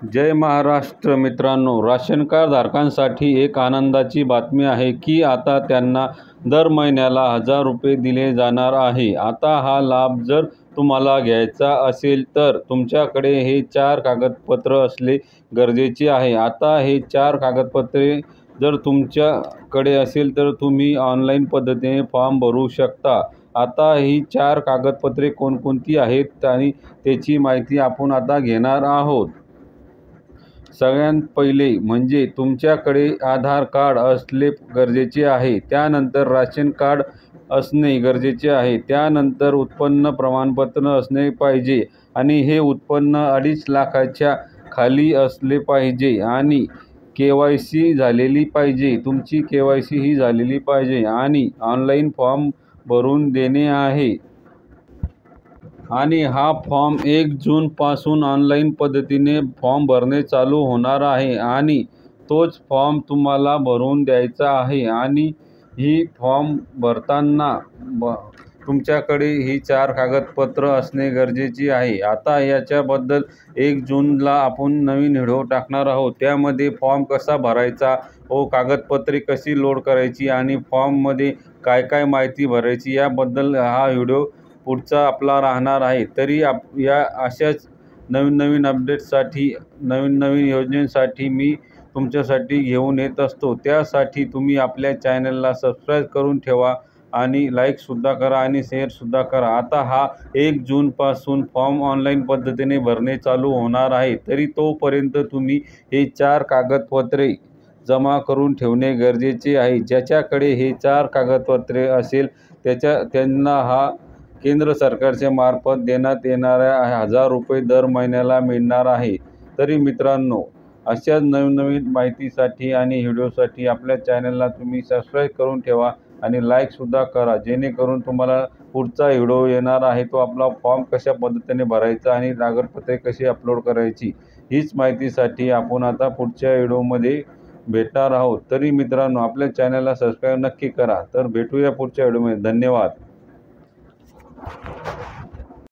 जय महाराष्ट्र मित्रांनो, ration card धारकांसाठी एक आनंदाची बातमी आहे की आता त्यांना दर महिन्याला 1000 रुपये दिले जाणार आहे। आता हा लाभ जर तुम्हाला घ्यायचा असेल तर तुमच्याकडे हे 4 कागदपत्र असले गरजेचे आहे। आता हे 4 कागदपत्रे जर तुमच्याकडे असेल तर तुम्ही ऑनलाईन पद्धतीने फॉर्म भरू शकता। आता ही 4 कागदपत्रे कोणकोणती आहेत आणि त्याची माहिती आपण आता घेणार आहोत। सगळ्यात पहिले म्हणजे तुमच्याकडे आधार कार्ड असले गरजेचे आहे। त्यानंतर राशन कार्ड असणे गरजेचे आहे। त्यानंतर उत्पन्न प्रमाणपत्र असणे पाहिजे आणि हे उत्पन्न 2.5 लाखाच्या खाली असले पाहिजे आणि KYC झालेली पाहिजे। तुमची KYC ही झालेली पाहिजे आणि ऑनलाईन फॉर्म भरून देणे आहे। आणि हा फॉर्म 1 जूनपासून ऑनलाईन पद्धतीने फॉर्म भरणे चालू होणार आहे आणि तोच फॉर्म तुम्हाला भरून द्यायचा आहे। आणि ही फॉर्म भरताना तुमच्याकडे ही 4 कागदपत्र असणे गरजेचे आहे। आता याच्याबद्दल 1 जूनला आपण नवीन व्हिडिओ टाकणार आहोत। त्यामध्ये फॉर्म कसा भरायचा व कागदपत्रे कशी लोड करायची आणि फॉर्ममध्ये काय काय माहिती भरायची याबद्दल हा व्हिडिओ पुढचा आपला राहणार आहे। तरी या अशाच नवीन अपडेट्ससाठी नवीन योजनेसाठी मी तुमच्यासाठी घेऊन येत असतो। त्यासाठी तुम्ही आपल्या चॅनलला सबस्क्राईब करून ठेवा आणि लाईकसुद्धा करा आणि शेअरसुद्धा करा। आता हा 1 जूनपासून फॉर्म ऑनलाईन पद्धतीने भरणे चालू होणार आहे। तरी तोपर्यंत तुम्ही हे 4 कागदपत्रे जमा करून ठेवणे गरजेचे आहे। ज्याच्याकडे हे 4 कागदपत्रे असेल त्यांना हा केंद्र सरकारच्या मार्फत देण्यात येणाऱ्या 1000 रुपये दर महिन्याला मिळणार आहे। तरी मित्रांनो, अशाच नवीन माहितीसाठी आणि व्हिडिओसाठी आपल्या चॅनलला तुम्ही सबस्क्राईब करून ठेवा आणि लाईकसुद्धा करा, जेणेकरून तुम्हाला पुढचा व्हिडिओ येणार आहे तो आपला फॉर्म कशा पद्धतीने भरायचा आणि कागदपत्रे कशी अपलोड करायची हीच माहितीसाठी आपण आता पुढच्या व्हिडिओमध्ये भेटणार आहोत। तरी मित्रांनो, आपल्या चॅनलला सबस्क्राईब नक्की करा। तर भेटूया पुढच्या व्हिडिओमध्ये। धन्यवाद।